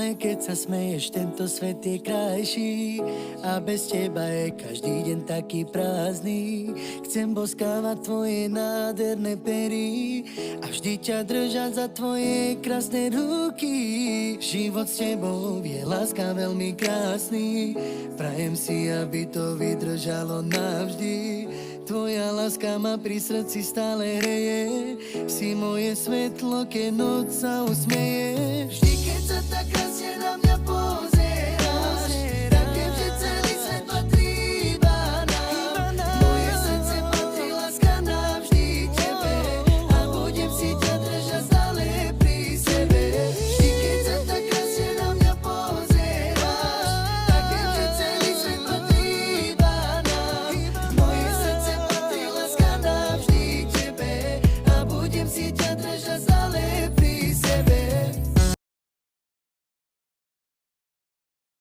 Stále keď sa smeješ, tento svet je krajší a bez teba je každý deň taký prázdny. Chcem boskávať tvoje nádherné pery a vždy ťa držať za tvoje krásne ruky. Život s tebou je láska veľmi krásny, prajem si, aby to vydržalo navždy. Tvoja láska ma pri srdci stále hreje, si moje svetlo, keď noc sa usmeje. Vždy keď sa tak